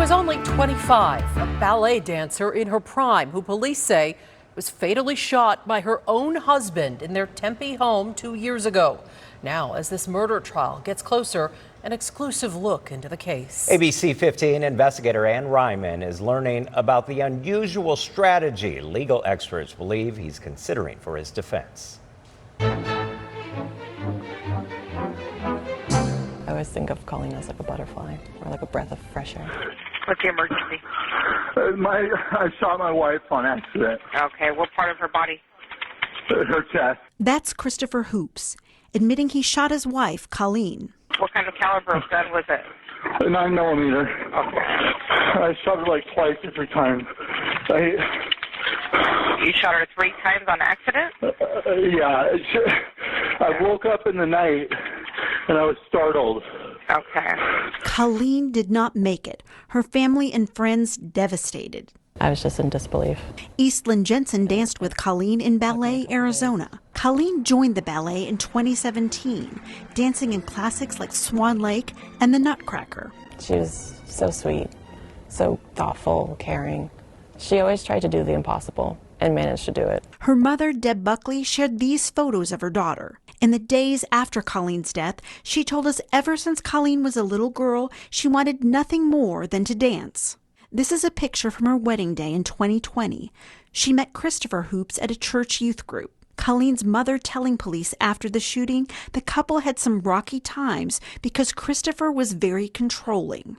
was only 25, a ballet dancer in her prime who police say was fatally shot by her own husband in their Tempe home 2 years ago. Now, as this murder trial gets closer, an exclusive look into the case. ABC 15 investigator Ann Ryman is learning about the unusual strategy legal experts believe he's considering for his defense. I always think of Colleen as like a butterfly or like a breath of fresh air. What's the emergency? I shot my wife on accident. Okay, what part of her body? Her chest. That's Christopher Hoops, admitting he shot his wife, Colleen. What kind of caliber of gun was it? A 9mm. Okay. I shot her like twice or 3 times. You shot her 3 times on accident? Yeah. I woke up in the night and I was startled. Okay. Colleen did not make it. Her family and friends devastated. I was just in disbelief. Eastlyn Jensen danced with Colleen in Ballet, Arizona. Colleen joined the ballet in 2017, dancing in classics like Swan Lake and The Nutcracker. She was so sweet, so thoughtful, caring. She always tried to do the impossible and managed to do it. Her mother, Deb Buckley, shared these photos of her daughter. In the days after Colleen's death, she told us ever since Colleen was a little girl, she wanted nothing more than to dance. This is a picture from her wedding day in 2020. She met Christopher Hoops at a church youth group. Colleen's mother telling police after the shooting the couple had some rocky times because Christopher was very controlling.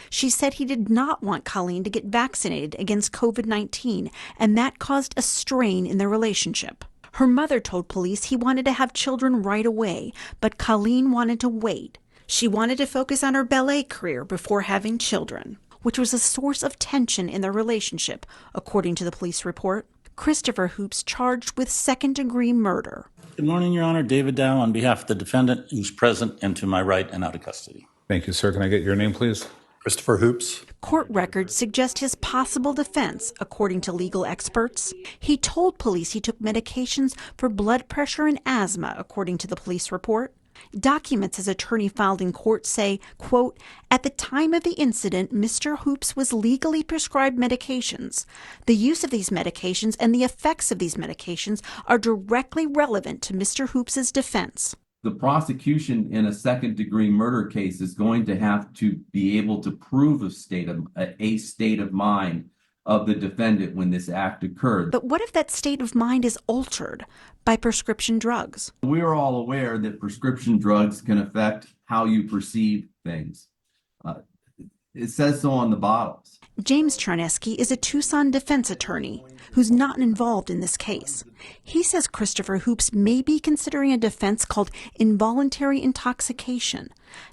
She said he did not want Colleen to get vaccinated against COVID-19, and that caused a strain in their relationship. Her mother told police he wanted to have children right away, but Colleen wanted to wait. She wanted to focus on her ballet career before having children, which was a source of tension in their relationship, according to the police report. Christopher Hoops charged with second-degree murder. Good morning, Your Honor. David Dow on behalf of the defendant who's present and to my right and out of custody. Thank you, sir. Can I get your name, please? Christopher Hoops. Court records suggest his possible defense, according to legal experts. He told police he took medications for blood pressure and asthma, according to the police report. Documents his attorney filed in court say, quote, at the time of the incident, Mr. Hoops was legally prescribed medications. The use of these medications and the effects of these medications are directly relevant to Mr. Hoops's defense. The prosecution in a second-degree murder case is going to have to be able to prove a state of mind of the defendant when this act occurred. But what if that state of mind is altered by prescription drugs? We are all aware that prescription drugs can affect how you perceive things. It says so on the bottles. James Charneski is a Tucson defense attorney who's not involved in this case. He says Christopher Hoops may be considering a defense called involuntary intoxication.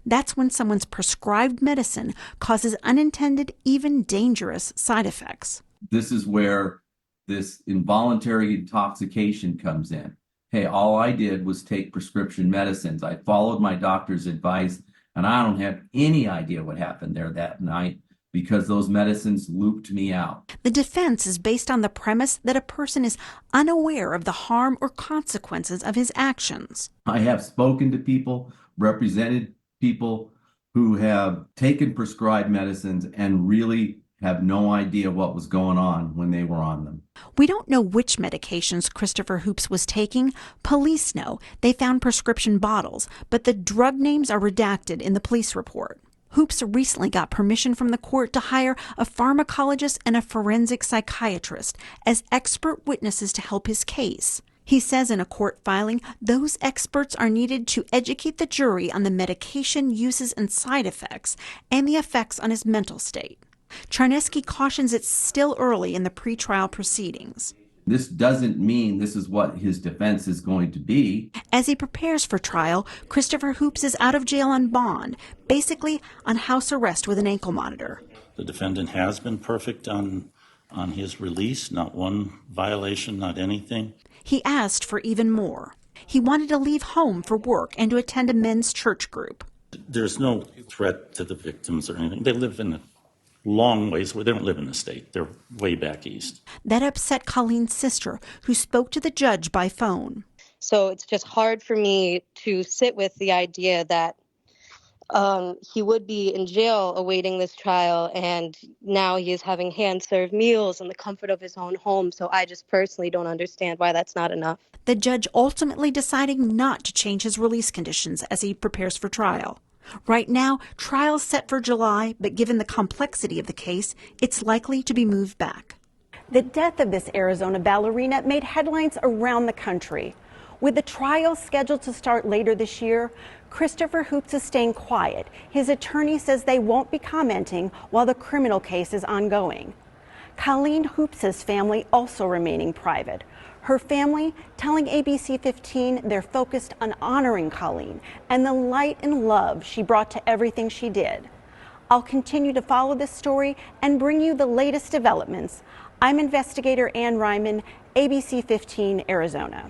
That's when someone's prescribed medicine causes unintended, even dangerous side effects. This is where this involuntary intoxication comes in. Hey, all I did was take prescription medicines. I followed my doctor's advice, and I don't have any idea what happened there that night because those medicines looped me out. The defense is based on the premise that a person is unaware of the harm or consequences of his actions. I have spoken to people, represented people who have taken prescribed medicines and really have no idea what was going on when they were on them. We don't know which medications Christopher Hoops was taking. Police know. They found prescription bottles, but the drug names are redacted in the police report. Hoops recently got permission from the court to hire a pharmacologist and a forensic psychiatrist as expert witnesses to help his case. He says in a court filing, those experts are needed to educate the jury on the medication uses and side effects and the effects on his mental state. Charneski cautions it's still early in the pretrial proceedings. This doesn't mean this is what his defense is going to be. As he prepares for trial, Christopher Hoops is out of jail on bond, basically on house arrest with an ankle monitor. The defendant has been perfect on his release, not one violation, not anything. He asked for even more. He wanted to leave home for work and to attend a men's church group. There's no threat to the victims or anything. They live in a long ways where they don't live in the state. They're way back east. That upset Colleen's sister, who spoke to the judge by phone. So it's just hard for me to sit with the idea that he would be in jail awaiting this trial, and now he is having hand-served meals in the comfort of his own home. So I just personally don't understand why that's not enough. The judge ultimately deciding not to change his release conditions as he prepares for trial. Right now, trial's set for July, but given the complexity of the case, it's likely to be moved back. The death of this Arizona ballerina made headlines around the country. With the trial scheduled to start later this year, Christopher Hoops is staying quiet. His attorney says they won't be commenting while the criminal case is ongoing. Colleen Hoops' family also remaining private. Her family telling ABC 15 they're focused on honoring Colleen and the light and love she brought to everything she did. I'll continue to follow this story and bring you the latest developments. I'm investigator Ann Ryman, ABC 15, Arizona.